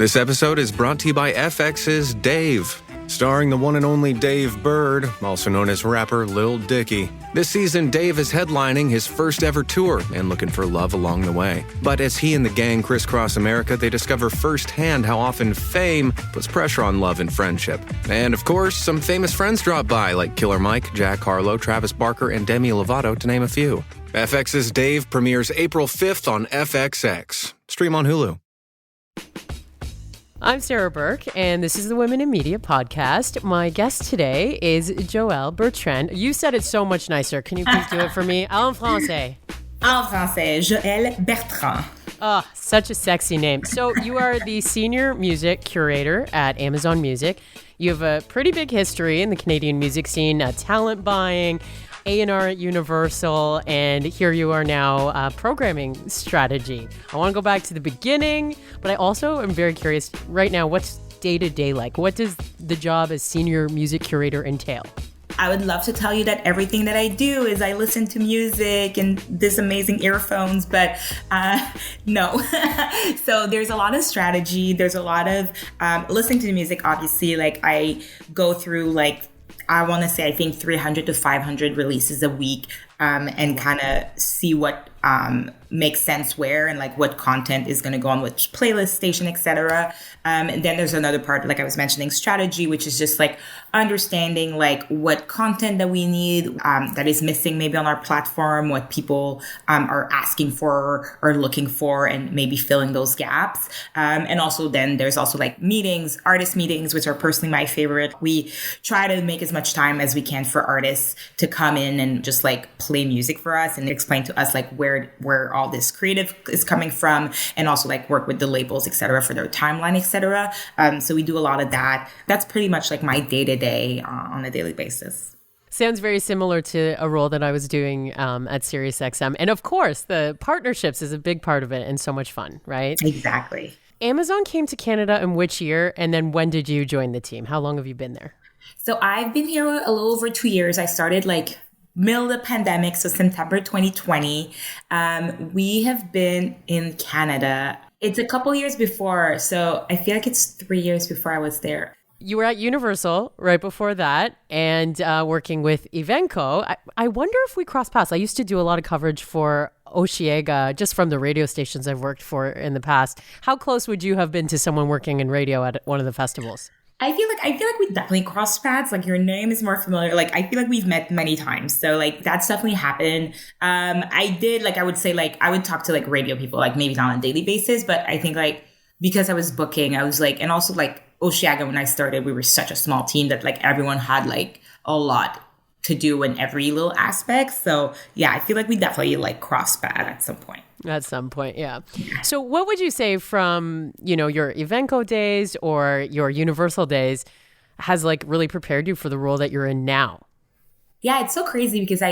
This episode is brought to you by FX's Dave, starring the one and only Dave Bird, also known as rapper Lil Dicky. This season, Dave is headlining his first ever tour and looking for love along the way. But as he and the gang crisscross America, they discover firsthand how often fame puts pressure on love and friendship. And of course, some famous friends drop by, like Killer Mike, Jack Harlow, Travis Barker, and Demi Lovato, to name a few. FX's Dave premieres April 5th on FXX. Stream on Hulu. I'm Sarah Burke, and this is the Women in Media podcast. My guest today is Joëlle Bertrand. You said it so much nicer. Can you please do it for me? En français. En français, Joëlle Bertrand. Oh, such a sexy name. So you are the senior music curator at Amazon Music. You have a pretty big history in the Canadian music scene, talent buying, A&R at Universal, and here you are now programming strategy. I want to go back to the beginning, but I also am very curious right now, what's day-to-day like? What does the job as senior music curator entail? I would love to tell you that everything that I do is I listen to music and this amazing earphones, but no. So there's a lot of strategy. There's a lot of listening to the music, obviously. Like I go through I want to say, I think 300 to 500 releases a week and kind of see what makes sense where and what content is going to go on which playlist, station, etc. And then there's another part, like I was mentioning, strategy, which is just understanding what content that we need that is missing maybe on our platform, what people are asking for or looking for, and maybe filling those gaps. And also then there's also meetings, artist meetings, which are personally my favorite. We try to make as much time as we can for artists to come in and just play music for us and explain to us where all this creative is coming from, and also work with the labels, etc., for their timeline, etc. So we do a lot of that. That's pretty much my day-to-day on a daily basis. Sounds very similar to a role that I was doing at SiriusXM. And of course, the partnerships is a big part of it and so much fun, right? Exactly. Amazon came to Canada in which year? And then when did you join the team? How long have you been there? So I've been here a little over 2 years. I started middle of the pandemic, so September 2020. We have been in Canada. It's a couple years before, so I feel it's 3 years before I was there. You were at Universal right before that and working with Evenco. I wonder if we cross paths. I used to do a lot of coverage for Osheaga just from the radio stations I've worked for in the past. How close would you have been to someone working in radio at one of the festivals? I feel like we definitely crossed paths. Your name is more familiar. I feel we've met many times. So that's definitely happened. I did, I would say, I would talk to radio people, maybe not on a daily basis, but I think because I was booking, I was and also Osheaga, when I started, we were such a small team that everyone had a lot to do in every little aspect. So yeah, I feel we definitely crossed paths at some point. At some point, yeah. So what would you say from, your Evenco days or your Universal days has really prepared you for the role that you're in now? Yeah, it's so crazy because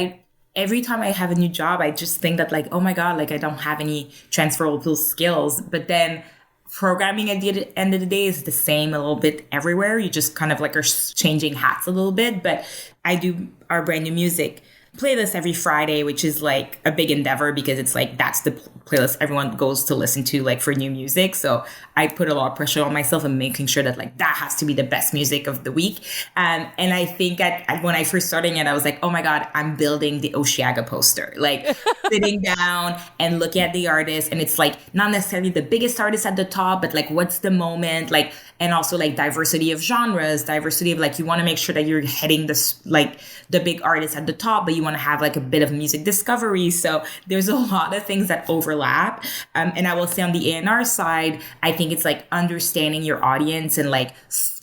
every time I have a new job, I just think that oh my God, I don't have any transferable skills. But then programming at the end of the day is the same a little bit everywhere. You just kind of are changing hats a little bit. But I do our brand new music playlist every Friday, which is a big endeavor because it's that's the playlist everyone goes to listen to for new music. So I put a lot of pressure on myself and making sure that that has to be the best music of the week. And I think when I first started it, I was oh my God, I'm building the Osheaga poster, sitting down and looking at the artist. And it's not necessarily the biggest artist at the top, but what's the moment, and also diversity of genres, diversity of you want to make sure that you're hitting this the big artists at the top, but you want to have a bit of music discovery. So there's a lot of things that overlap. And I will say on the A&R side, I think it's understanding your audience and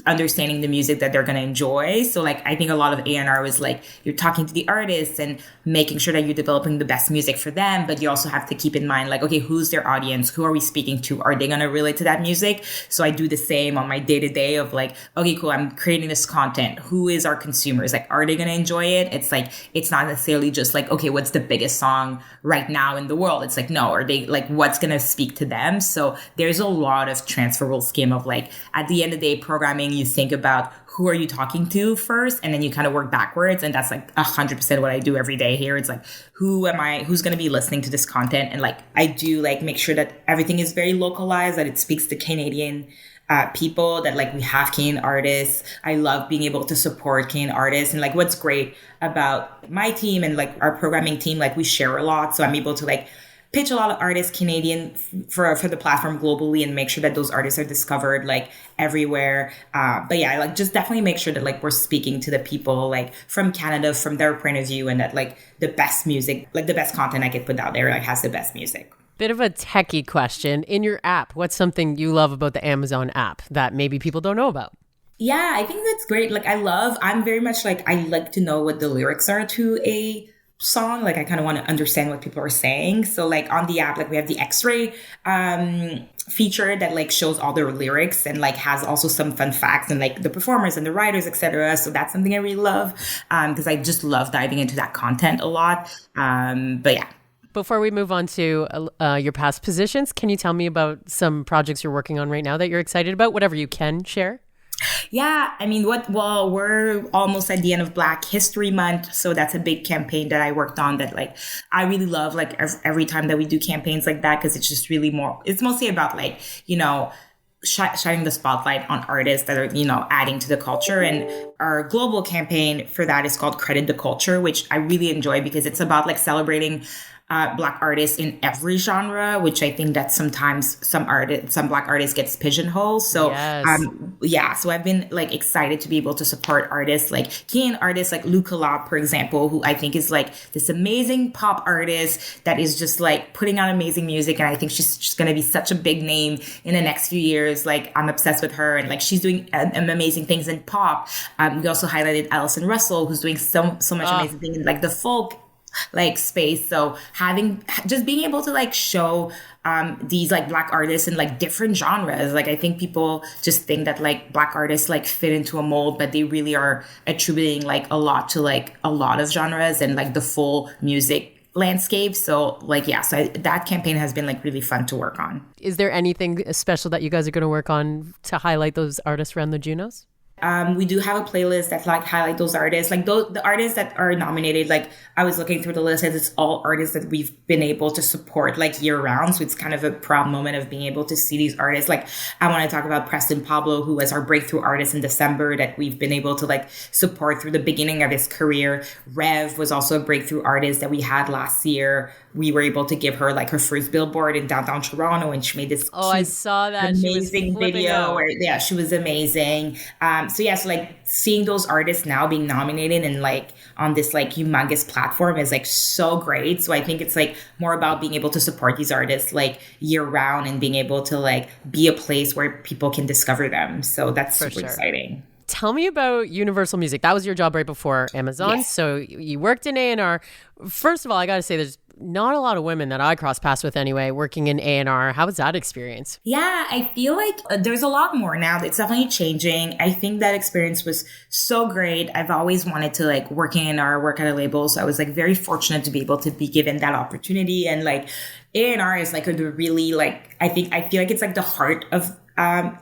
understanding the music that they're going to enjoy. So I think a lot of A&R was you're talking to the artists and making sure that you're developing the best music for them. But you also have to keep in mind okay, who's their audience? Who are we speaking to? Are they going to relate to that music? So I do the same on my day-to-day of okay, cool, I'm creating this content. Who is our consumers? Are they going to enjoy it? It's it's not necessarily just okay, what's the biggest song right now in the world? It's no, are they what's going to speak to them? So there's a lot of transferable scheme of at the end of the day programming, you think about who are you talking to first, and then you kind of work backwards. And that's like 100% what I do every day here. It's like, who's going to be listening to this content? And like, I do like make sure that everything is very localized, that it speaks to Canadian people, that like we have Canadian artists. I love being able to support Canadian artists. And like what's great about my team and like our programming team, like we share a lot. So I'm able to like pitch a lot of artists Canadian for the platform globally and make sure that those artists are discovered like everywhere. But yeah, I like just definitely make sure that like we're speaking to the people like from Canada, from their point of view, and that like the best music, like the best content I could put out there like has the best music. Bit of a techie question. In your app, what's something you love about the Amazon app that maybe people don't know about? Yeah, I think that's great. Like I'm very much like, I like to know what the lyrics are to a song. Like I kind of want to understand what people are saying. So like on the app, like we have the X-ray feature that like shows all their lyrics and like has also some fun facts and like the performers and the writers, etc. So that's something I really love because I just love diving into that content a lot. But yeah. Before we move on to your past positions, can you tell me about some projects you're working on right now that you're excited about? Whatever you can share. Yeah, I mean, we're almost at the end of Black History Month. So that's a big campaign that I worked on that like, I really love like every time that we do campaigns like that, because it's just really it's mostly about like, you know, shining the spotlight on artists that are, you know, adding to the culture. And our global campaign for that is called Credit the Culture, which I really enjoy because it's about like celebrating Black artists in every genre, which I think that sometimes some Black artists gets pigeonholed. So, yes. So I've been like excited to be able to support artists like Canadian artists like Luca Lop, for example, who I think is like this amazing pop artist that is just like putting out amazing music. And I think she's just going to be such a big name in the next few years. Like I'm obsessed with her and like she's doing amazing things in pop. We also highlighted Alison Russell, who's doing so much amazing thing in like the folk like space. So being able to like show these like Black artists in like different genres, like I think people just think that like Black artists like fit into a mold, but they really are attributing like a lot to like a lot of genres and like the full music landscape. So like, yeah, so that campaign has been like really fun to work on. Is there anything special that you guys are going to work on to highlight those artists around the Junos? We do have a playlist that like highlight those artists, like the artists that are nominated. Like I was looking through the list, and it's all artists that we've been able to support like year round. So it's kind of a proud moment of being able to see these artists. Like I want to talk about Preston Pablo, who was our breakthrough artist in December that we've been able to like support through the beginning of his career. Rev was also a breakthrough artist that we had last year. We were able to give her like her first billboard in downtown Toronto, and she made this I saw that amazing video where she was amazing. So like seeing those artists now being nominated and like on this like humongous platform is like so great. So I think it's like more about being able to support these artists like year round and being able to like be a place where people can discover them. So that's super exciting. Tell me about Universal Music. That was your job right before Amazon. Yes. So you worked in A&R. First of all, I got to say there's not a lot of women that I cross paths with anyway, working in A&R. How was that experience? Yeah, I feel like there's a lot more now. It's definitely changing. I think that experience was so great. I've always wanted to like work in A&R, work at a label. So I was like very fortunate to be able to be given that opportunity. And like A&R is like a really like, I feel like it's like the heart of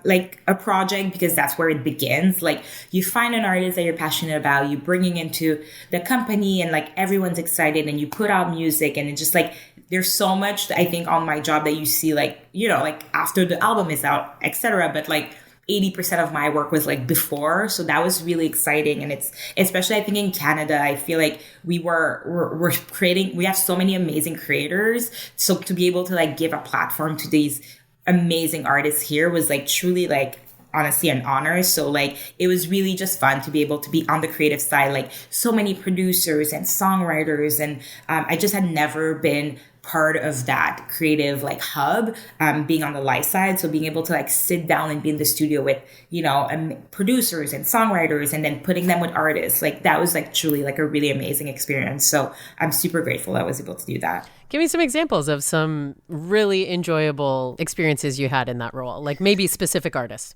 like a project, because that's where it begins. Like you find an artist that you're passionate about, you bringing into the company, and like everyone's excited, and you put out music, and it just like there's so much I think on my job that you see like, you know, like after the album is out, etc. But like 80% of my work was like before. So that was really exciting. And it's especially, I think in Canada, I feel like we're creating, we have so many amazing creators. So to be able to like give a platform to these amazing artists here was like truly like honestly an honor. So like it was really just fun to be able to be on the creative side, like so many producers and songwriters, and I just had never been part of that creative like hub, being on the live side. So being able to like sit down and be in the studio with, you know, producers and songwriters, and then putting them with artists, like that was like truly like a really amazing experience. So I'm super grateful I was able to do that. Give me some examples of some really enjoyable experiences you had in that role, like maybe specific artists.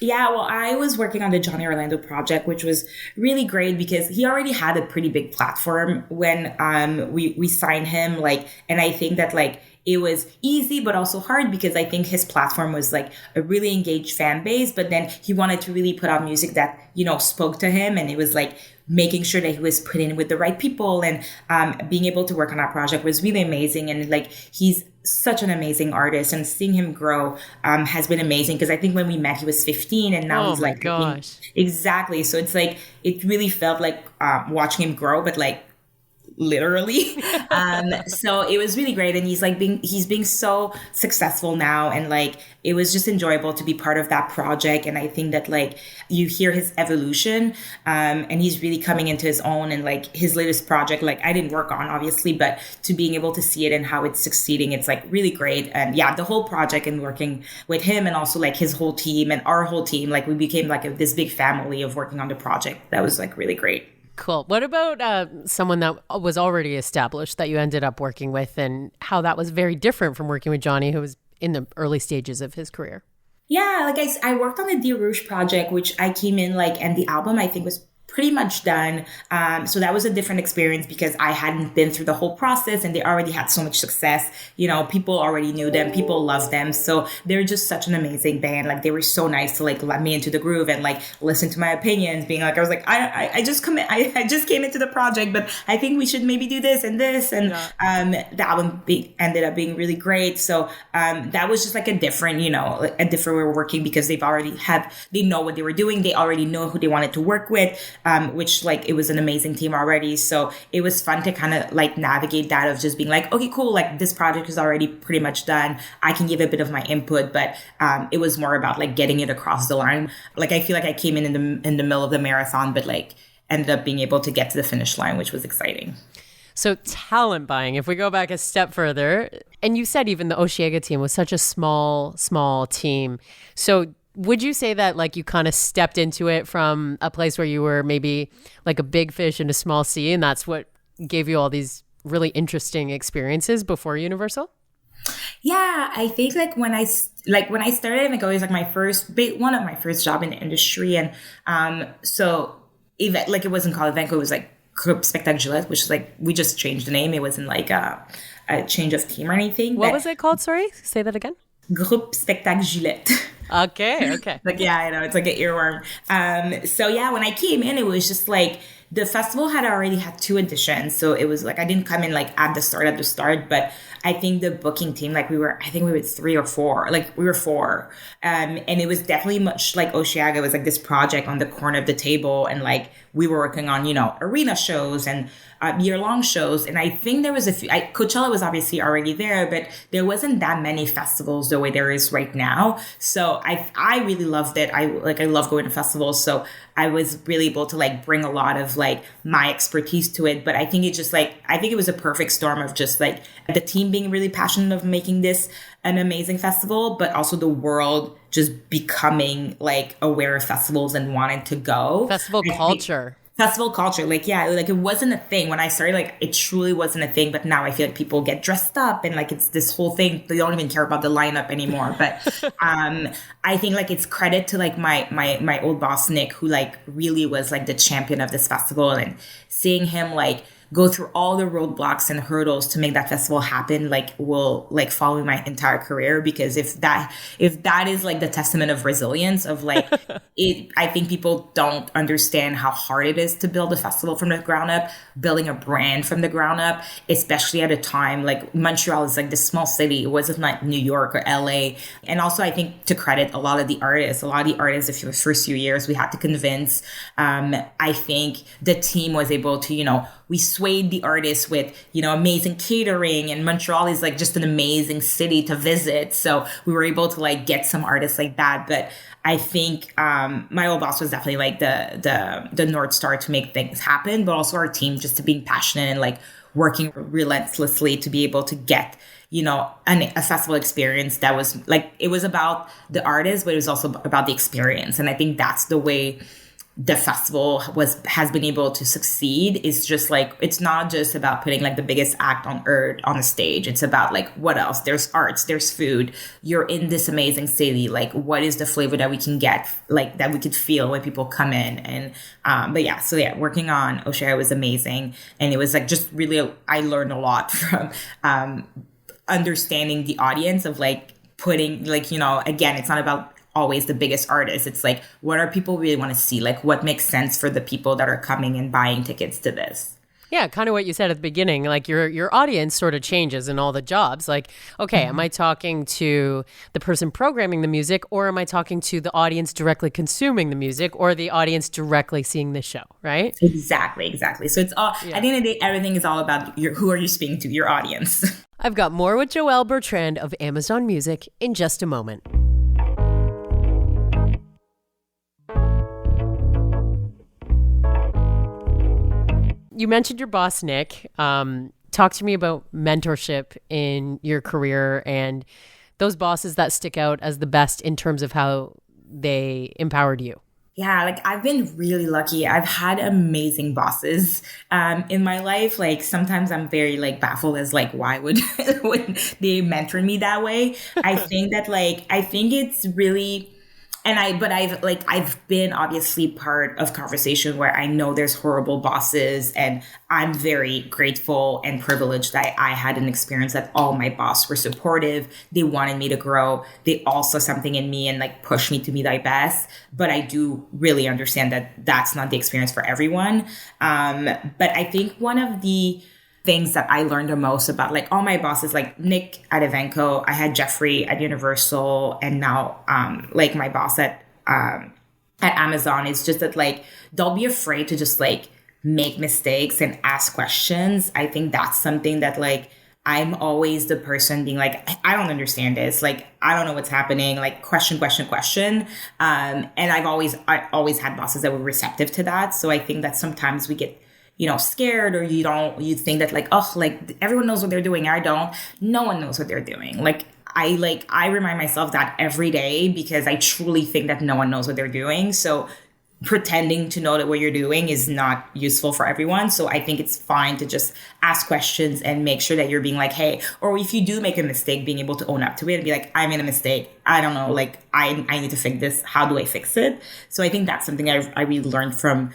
Yeah, well, I was working on the Johnny Orlando project, which was really great because he already had a pretty big platform when we signed him. Like, and I think that like it was easy, but also hard because I think his platform was like a really engaged fan base, but then he wanted to really put out music that, spoke to him. And it was like making sure that he was put in with the right people, and being able to work on that project was really amazing. And like, he's such an amazing artist, and seeing him grow has been amazing, because I think when we met he was 15 and now he's like, gosh. Exactly. So it's like, it really felt like watching him grow, but like literally. So it was really great. And he's being so successful now. And like, it was just enjoyable to be part of that project. And I think that like, you hear his evolution, and he's really coming into his own. And like, his latest project, like, I didn't work on obviously, but to being able to see it and how it's succeeding, it's like really great. And yeah, the whole project and working with him, and also like his whole team and our whole team, like we became like this big family of working on the project. That was like really great. Cool. What about someone that was already established that you ended up working with, and how that was very different from working with Johnny, who was in the early stages of his career? Yeah, like I worked on the Dear Rouge project, which I came in like, and the album I think was pretty much done. So that was a different experience because I hadn't been through the whole process, and they already had so much success. People already knew them, people loved them. So they're just such an amazing band. Like, they were so nice to like let me into the groove and like listen to my opinions, being like, I was like, I just came into the project, but I think we should maybe do this and this. And the album ended up being really great. So that was just like a different way of working, because they know what they were doing. They already know who they wanted to work with. Which like, it was an amazing team already. So it was fun to kind of like navigate that, of just being like, okay, cool. Like, this project is already pretty much done. I can give a bit of my input, but it was more about like getting it across the line. Like, I feel like I came in the middle of the marathon, but like ended up being able to get to the finish line, which was exciting. So talent buying, if we go back a step further, and you said even the Osheaga team was such a small team. So would you say that like you kind of stepped into it from a place where you were maybe like a big fish in a small sea, and that's what gave you all these really interesting experiences before Universal? Yeah, I think like when I started, like, always like one of my first job in the industry, and so even like, it wasn't called Evenco, it was like Groupe Spectacle Joëlle, which is like, we just changed the name. It wasn't like a change of team or anything. What was it called? Sorry, say that again. Groupe Spectacle Joëlle. Okay. Like, yeah, I know, it's like an earworm. So yeah, when I came in, it was just like, the festival had already had 2 editions. So it was like, I didn't come in like at the start, but I think the booking team, like we were 3 or 4, like we were 4. And it was definitely much like Osheaga. It was like this project on the corner of the table. And like, we were working on, arena shows and year-long shows. And I think there was Coachella was obviously already there, but there wasn't that many festivals the way there is right now. So I really loved it. I love going to festivals. So I was really able to like bring a lot of like my expertise to it. But I think it was a perfect storm of just like the team being really passionate of making this an amazing festival, but also the world just becoming like aware of festivals and wanting to go. Festival culture. Like, yeah, like it wasn't a thing when I started, like it truly wasn't a thing. But now I feel like people get dressed up and like it's this whole thing. They don't even care about the lineup anymore. But I think like it's credit to like my old boss, Nick, who like really was like the champion of this festival, and seeing him like go through all the roadblocks and hurdles to make that festival happen, like will like follow my entire career. Because if that is like the testament of resilience of like I think people don't understand how hard it is to build a festival from the ground up, building a brand from the ground up, especially at a time like Montreal is like this small city. It wasn't like New York or LA. And also I think to credit a lot of the artists, the first few years we had to convince, I think the team was able to, we swayed the artists with, amazing catering, and Montreal is like just an amazing city to visit. So we were able to like get some artists like that. But I think my old boss was definitely like the North Star to make things happen, but also our team just to being passionate and like working relentlessly to be able to get, a festival experience that was like, it was about the artist, but it was also about the experience. And I think that's the way the festival has been able to succeed. Is just like, it's not just about putting like the biggest act on earth on a stage. It's about like, what else? There's arts, there's food. You're in this amazing city. Like, what is the flavor that we can get, like that we could feel when people come in? And working on Osheaga was amazing, and it was like just really I learned a lot from understanding the audience of like putting like, again, it's not about always the biggest artist. It's like, what are people really want to see? Like what makes sense for the people that are coming and buying tickets to this? Yeah, kind of what you said at the beginning, like your audience sort of changes in all the jobs. Like, okay, am I talking to the person programming the music, or am I talking to the audience directly consuming the music, or the audience directly seeing the show, right? Exactly. So it's all, at the end of the day, everything is all about who are you speaking to, your audience. I've got more with Joëlle Bertrand of Amazon Music in just a moment. You mentioned your boss, Nick. Talk to me about mentorship in your career and those bosses that stick out as the best in terms of how they empowered you. Yeah, like I've been really lucky. I've had amazing bosses in my life. Like sometimes I'm very like baffled as like, why would they mentor me that way? I think it's really... I've been obviously part of conversation where I know there's horrible bosses, and I'm very grateful and privileged that I had an experience that all my bosses were supportive. They wanted me to grow. They all saw something in me and like pushed me to be my best. But I do really understand that that's not the experience for everyone. But I think one of the things that I learned the most about like all my bosses, like Nick at Evenco, I had Jeffrey at Universal, and now like my boss at Amazon, is just that like, don't be afraid to just like make mistakes and ask questions. I think that's something that like, I'm always the person being like, I don't understand this. Like, I don't know what's happening. Like question. And I always had bosses that were receptive to that. So I think that sometimes we get scared, or you think that like, oh, like everyone knows what they're doing. I don't. No one knows what they're doing. I remind myself that every day, because I truly think that no one knows what they're doing. So pretending to know that what you're doing is not useful for everyone. So I think it's fine to just ask questions and make sure that you're being like, hey, or if you do make a mistake, being able to own up to it and be like, I made a mistake. I don't know. Like I need to fix this. How do I fix it? So I think that's something I really learned from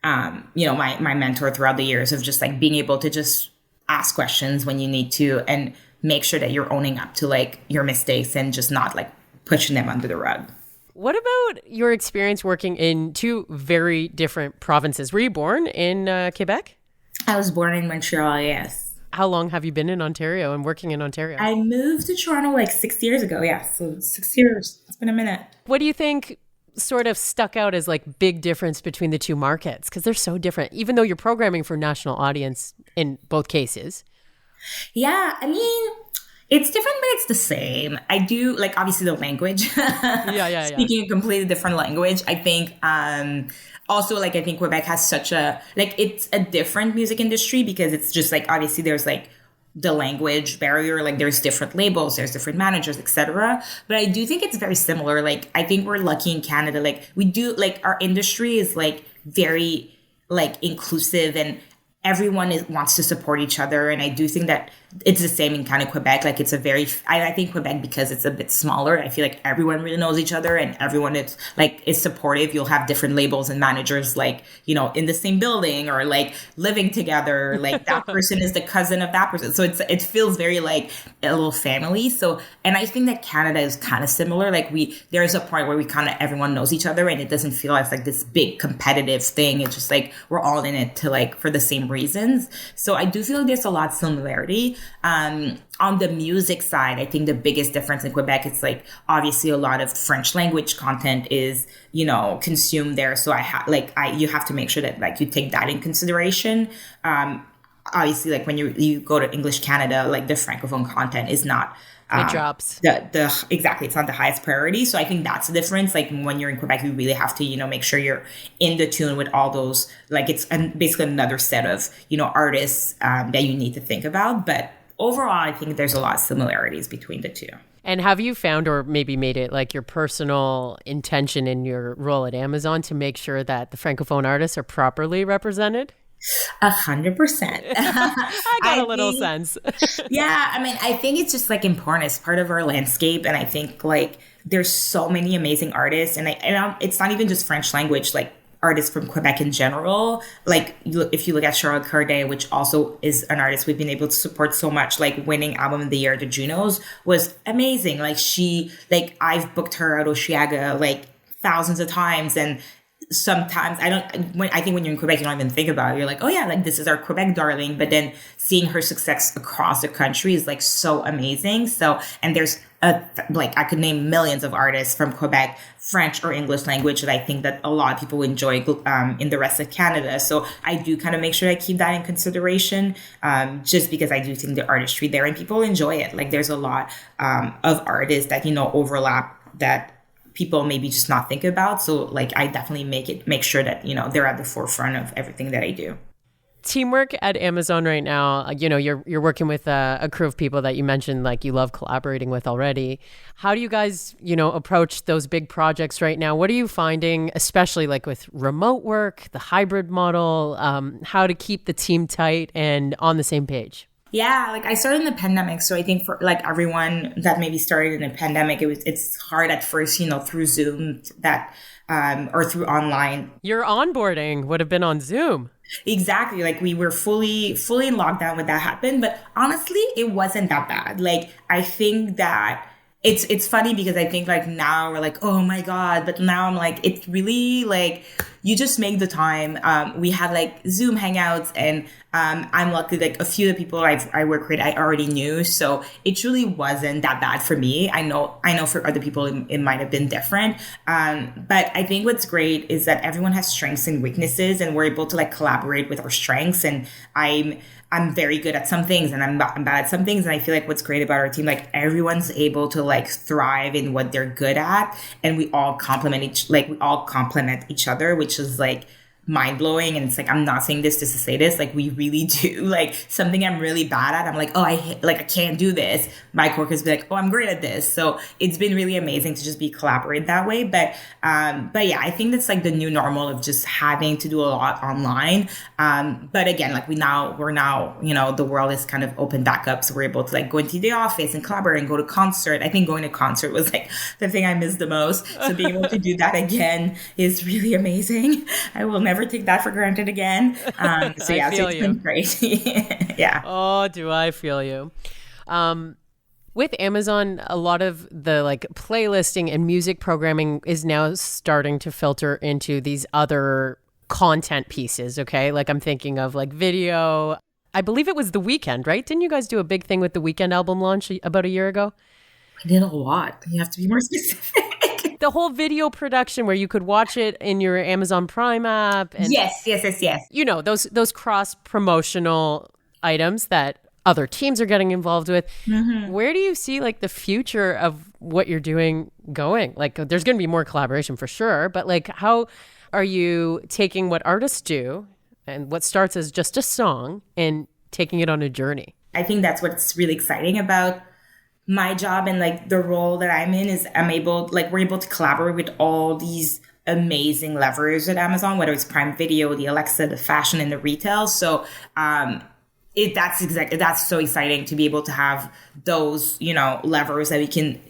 my mentor throughout the years, of just like being able to just ask questions when you need to, and make sure that you're owning up to like your mistakes and just not like pushing them under the rug. What about your experience working in two very different provinces? Were you born in Quebec? I was born in Montreal, yes. How long have you been in Ontario and working in Ontario? I moved to Toronto like 6 years ago. Yeah, so 6 years. It's been a minute. What do you think sort of stuck out as like big difference between the two markets? Because they're so different, even though you're programming for national audience in both cases. Yeah, I mean, it's different, but it's the same. I do like obviously the language. Yeah. Speaking a completely different language. I think also like I think Quebec has such a like it's a different music industry, because it's just like obviously there's like the language barrier, like there's different labels, there's different managers, etc. But I do think it's very similar. Like I think we're lucky in Canada. Like we do like our industry is like very like inclusive, and everyone wants to support each other. And I do think that it's the same in kind of Quebec. Like it's a very, I think Quebec, because it's a bit smaller, I feel like everyone really knows each other, and everyone is supportive. You'll have different labels and managers, like, in the same building, or like living together. Like that person is the cousin of that person. So it feels very like a little family. So, and I think that Canada is kind of similar. Like there's a point where we kind of, everyone knows each other, and it doesn't feel as like this big competitive thing. It's just like, we're all in it to like, for the same reasons. So I do feel like there's a lot of similarity. On the music side, I think the biggest difference in Quebec, it's like obviously a lot of French language content is, consumed there. So you have to make sure that like you take that in consideration. Obviously, like when you go to English Canada, like the Francophone content is not it drops. Exactly. It's not the highest priority. So I think that's the difference. Like when you're in Quebec, you really have to, make sure you're in the tune with all those, like it's basically another set of, artists that you need to think about. But overall, I think there's a lot of similarities between the two. And have you found, or maybe made it like your personal intention in your role at Amazon, to make sure that the Francophone artists are properly represented? 100%. I got a little sense. Yeah, I mean, I think it's just like important as part of our landscape, and I think like there's so many amazing artists, and it's not even just French language. Like artists from Quebec in general. Like if you look at Charlotte Corday, which also is an artist we've been able to support so much, like winning album of the year at the Junos was amazing. Like I've booked her at Osheaga like thousands of times, and sometimes I think when you're in Quebec, you don't even think about it. You're like, oh yeah, like this is our Quebec darling. But then seeing her success across the country is like so amazing. So, and there's I could name millions of artists from Quebec, French or English language, that I think that a lot of people enjoy in the rest of Canada. So I do kind of make sure I keep that in consideration, just because I do think the artistry there and people enjoy it. Like there's a lot of artists that, overlap that people maybe just not think about. So like I definitely make sure that, they're at the forefront of everything that I do. Teamwork at Amazon right now, you're working with a crew of people that you mentioned, like you love collaborating with already. How do you guys, approach those big projects right now? What are you finding, especially like with remote work, the hybrid model, how to keep the team tight and on the same page? Yeah, like I started in the pandemic. So I think for like everyone that maybe started in the pandemic, it's hard at first, through Zoom or through online. Your onboarding would have been on Zoom. Exactly. Like we were fully in lockdown when that happened. But honestly, it wasn't that bad. Like I think that it's funny because I think like now we're like, oh my God. But now I'm like, it's really like you just make the time. We have like Zoom hangouts, and I'm lucky like a few of the people I work with I already knew. So it truly wasn't that bad for me. I know for other people it might have been different. But I think what's great is that everyone has strengths and weaknesses, and we're able to like collaborate with our strengths. And I'm very good at some things, and I'm bad at some things. And I feel like what's great about our team, like everyone's able to like thrive in what they're good at, and we all complement each other, which is like mind blowing. And it's like, I'm not saying this just to say this, like we really do. Like something I'm really bad at, I'm like, oh, I can't do this. My coworkers be like, oh, I'm great at this. So it's been really amazing to just be collaborate that way. But yeah, I think that's like the new normal of just having to do a lot online. But again, like we're now, the world is kind of opened back up. So we're able to like go into the office and collaborate and go to concert. I think going to concert was like the thing I missed the most. So being able to do that again is really amazing. I will never take that for granted again. So yeah, it's been great. Yeah. Oh, do I feel you? With Amazon, a lot of the like playlisting and music programming is now starting to filter into these other content pieces. Okay. Like I'm thinking of like video. I believe it was The Weeknd, right? Didn't you guys do a big thing with The Weeknd album launch about a year ago? I did a lot. You have to be more specific. The whole video production where you could watch it in your Amazon Prime app. And, yes. Those cross-promotional items that other teams are getting involved with. Mm-hmm. Where do you see like the future of what you're doing going? Like there's going to be more collaboration for sure, but like how are you taking what artists do and what starts as just a song and taking it on a journey? I think that's what's really exciting about my job and like the role that I'm in is we're able to collaborate with all these amazing levers at Amazon, whether it's Prime Video, the Alexa, the fashion, and the retail. So that's so exciting to be able to have those, levers that we can,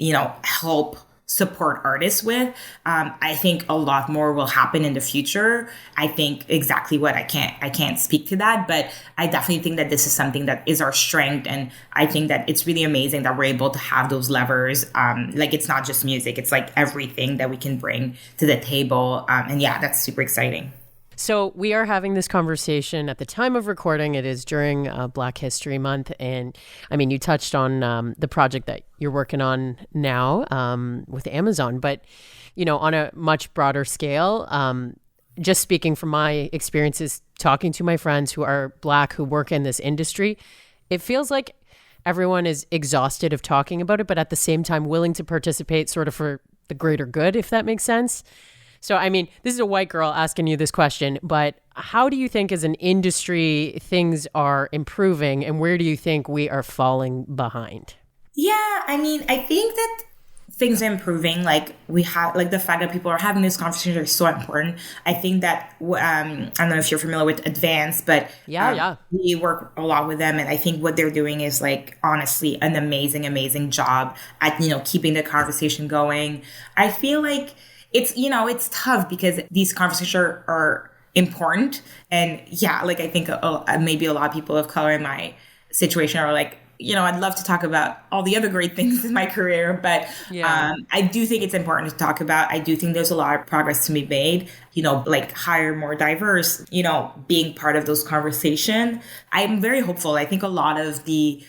help support artists with. I think a lot more will happen in the future. I think exactly what I can't speak to that, but I definitely think that this is something that is our strength. And I think that it's really amazing that we're able to have those levers. Like it's not just music, it's like everything that we can bring to the table. And yeah, that's super exciting. So we are having this conversation at the time of recording. It is during Black History Month. And I mean, you touched on the project that you're working on now with Amazon, but, on a much broader scale, just speaking from my experiences, talking to my friends who are Black, who work in this industry, it feels like everyone is exhausted of talking about it, but at the same time willing to participate sort of for the greater good, if that makes sense. So, I mean, this is a white girl asking you this question, but how do you think as an industry things are improving and where do you think we are falling behind? Yeah, I mean, I think that things are improving. Like we have, like the fact that people are having this conversation is so important. I think that, I don't know if you're familiar with Advance, but we work a lot with them. And I think what they're doing is like, honestly, an amazing, amazing job at, keeping the conversation going. I feel like it's, it's tough because these conversations are important. And yeah, like I think maybe a lot of people of color in my situation are like, I'd love to talk about all the other great things in my career, but I do think it's important to talk about. I do think there's a lot of progress to be made, like hire more diverse, being part of those conversations. I'm very hopeful. I think a lot of the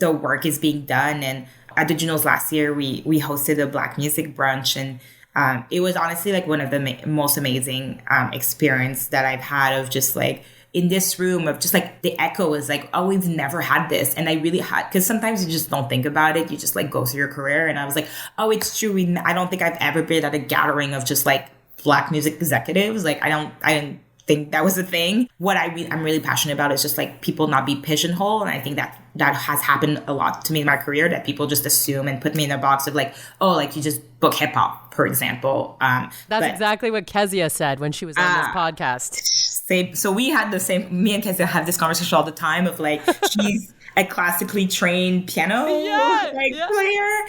work is being done. And at the Junos last year, we hosted a Black music brunch, and it was honestly like one of the most amazing experience that I've had of just like, in this room of just like the echo is like, oh, we've never had this. And I really had, because sometimes you just don't think about it. You just like go through your career. And I was like, oh, it's true. I don't think I've ever been at a gathering of just like Black music executives. Like I didn't think that was a thing. What I'm really passionate about is just like people not be pigeonholed. And I think that has happened a lot to me in my career, that people just assume and put me in a box of like, oh, like you just book hip hop, for example. That's exactly what Kezia said when she was on this podcast. So we had the same, me and Kezia have this conversation all the time of like, she's a classically trained piano player,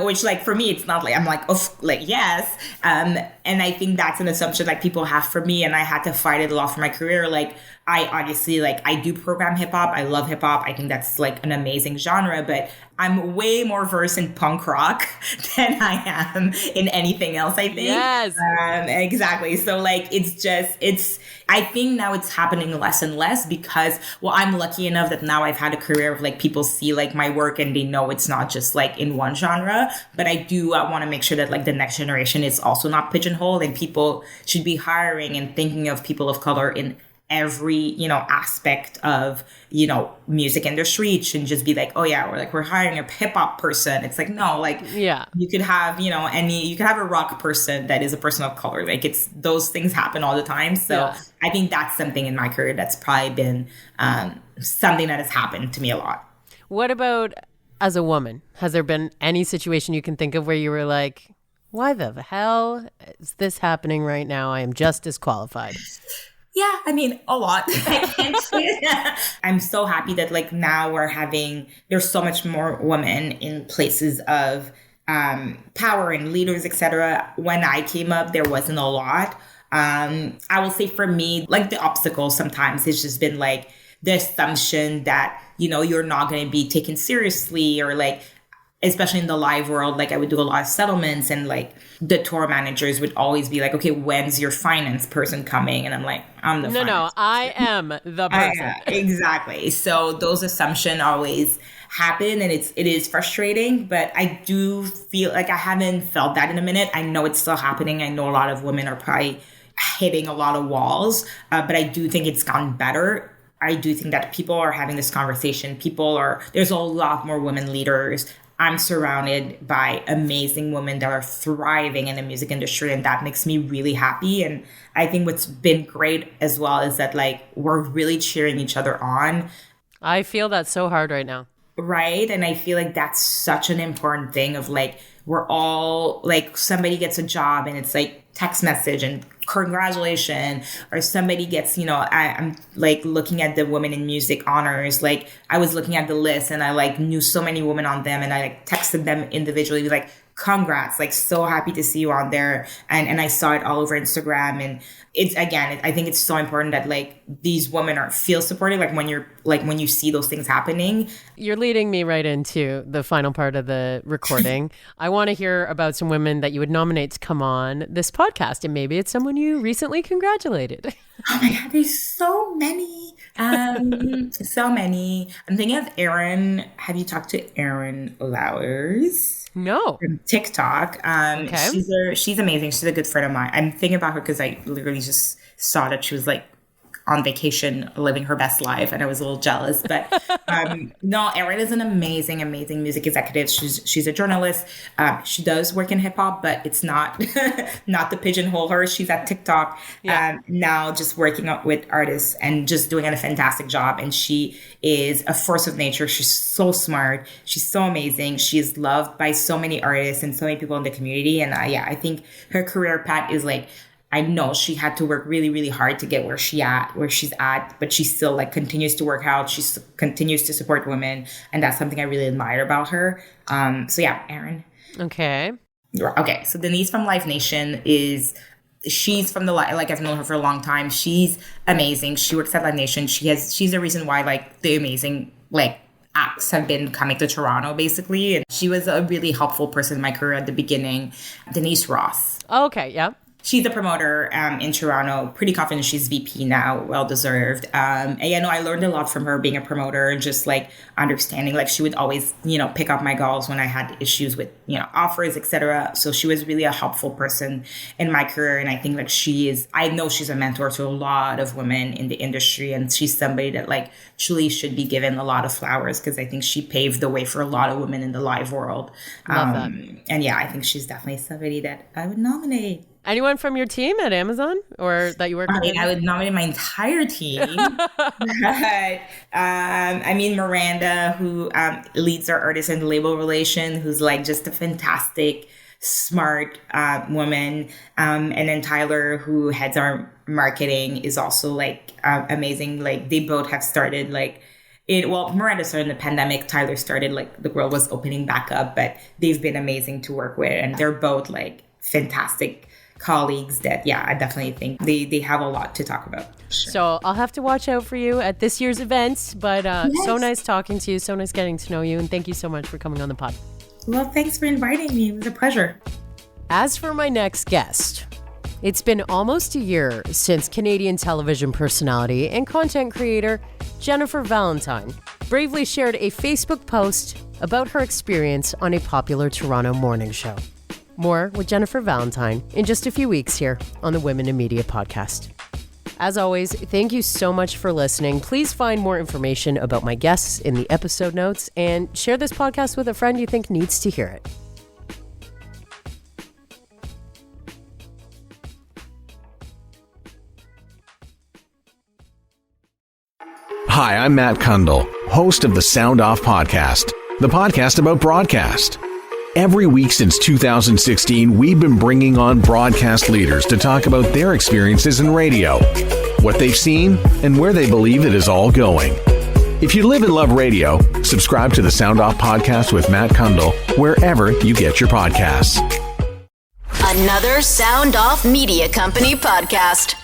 which like for me, it's not like, I'm like, oh, like, yes. And I think that's an assumption like people have for me. And I had to fight it a lot for my career. Like I obviously like, I do program hip hop. I love hip hop. I think that's like an amazing genre, but I'm way more versed in punk rock than I am in anything else, I think. Yes. Exactly. So like, I think now it's happening less and less because, well, I'm lucky enough that now I've had a career of like people see like my work and they know it's not just like in one genre, but I want to make sure that like the next generation is also not pigeonholed, and people should be hiring and thinking of people of color in every, aspect of, music industry. It shouldn't just be like, oh yeah, we're hiring a hip hop person. It's like, no, like, you could have, you could have a rock person that is a person of color. Like those things happen all the time. So I think that's something in my career that's probably been something that has happened to me a lot. What about as a woman? Has there been any situation you can think of where you were like, why the hell is this happening right now? I am just disqualified. Yeah, I mean, a lot. I'm so happy that like now there's so much more women in places of power and leaders, etc. When I came up, there wasn't a lot. I will say for me, like the obstacle sometimes it's just been like the assumption that, you're not going to be taken seriously, or like, especially in the live world, like I would do a lot of settlements, and like the tour managers would always be like, okay, when's your finance person coming? And I'm like, I'm the finance person. I am the person. Exactly. So those assumptions always happen, and it is frustrating, but I do feel like I haven't felt that in a minute. I know it's still happening. I know a lot of women are probably hitting a lot of walls, but I do think it's gotten better. I do think that people are having this conversation. There's a lot more women leaders. I'm surrounded by amazing women that are thriving in the music industry, and that makes me really happy. And I think what's been great as well is that like we're really cheering each other on. I feel that so hard right now. Right. And I feel like that's such an important thing of like, we're all like, somebody gets a job and it's like text message and congratulations, or somebody gets, I'm like looking at the Women in Music honors. Like I was looking at the list and I like knew so many women on them, and I like texted them individually, like, congrats, like so happy to see you on there. And I saw it all over Instagram. And I think it's so important that like these women feel supported, like when you see those things happening. You're leading me right into the final part of the recording. I want to hear about some women that you would nominate to come on this podcast, and maybe it's someone you recently congratulated. Oh my God, there's so many. So many. I'm thinking of Erin. Have you talked to Erin Lowers? No. From TikTok. Okay. She's amazing. She's a good friend of mine. I'm thinking about her because I literally just saw that she was like on vacation living her best life, and I was a little jealous. But no, Erin is an amazing, amazing music executive. She's a journalist. She does work in hip hop, but it's not not to pigeonhole her. She's at TikTok now, just working up with artists and just doing a fantastic job. And she is a force of nature. She's so smart. She's so amazing. She is loved by so many artists and so many people in the community. And I think her career path is like, I know she had to work really, really hard to get where she's at, but she still like continues to work out. She continues to support women. And that's something I really admire about her. So yeah, Erin. Okay. Okay, so Denise from Live Nation she's from I've known her for a long time. She's amazing. She works at Live Nation. She's the reason why like the amazing like acts have been coming to Toronto basically. And she was a really helpful person in my career at the beginning. Denise Ross. Okay, yeah. She's a promoter in Toronto. Pretty confident she's VP now. Well deserved. And I learned a lot from her being a promoter and just like understanding. Like she would always, pick up my calls when I had issues with, offers, etc. So she was really a helpful person in my career. And I think like I know she's a mentor to a lot of women in the industry. And she's somebody that like truly should be given a lot of flowers because I think she paved the way for a lot of women in the live world. Love that. And yeah, I think she's definitely somebody that I would nominate. Anyone from your team at Amazon or that you work with? I would nominate my entire team. But, Miranda, who leads our artist and label relation, who's like just a fantastic, smart woman. And then Tyler, who heads our marketing, is also like amazing. Like they both have started Miranda started in the pandemic. Tyler started like the world was opening back up, but they've been amazing to work with. And they're both like fantastic colleagues that, I definitely think they have a lot to talk about. Sure. So I'll have to watch out for you at this year's events, but yes. So nice talking to you. So nice getting to know you. And thank you so much for coming on the pod. Well, thanks for inviting me. It was a pleasure. As for my next guest, it's been almost a year since Canadian television personality and content creator Jennifer Valentine bravely shared a Facebook post about her experience on a popular Toronto morning show. More with Jennifer Valentine in just a few weeks here on the Women in Media podcast. As always, thank you so much for listening. Please find more information about my guests in the episode notes and share this podcast with a friend you think needs to hear it. Hi, I'm Matt Kundle, host of the Sound Off Podcast, the podcast about broadcast. Every week since 2016, we've been bringing on broadcast leaders to talk about their experiences in radio, what they've seen, and where they believe it is all going. If you live and love radio, subscribe to the Sound Off Podcast with Matt Kundle wherever you get your podcasts. Another Sound Off Media Company podcast.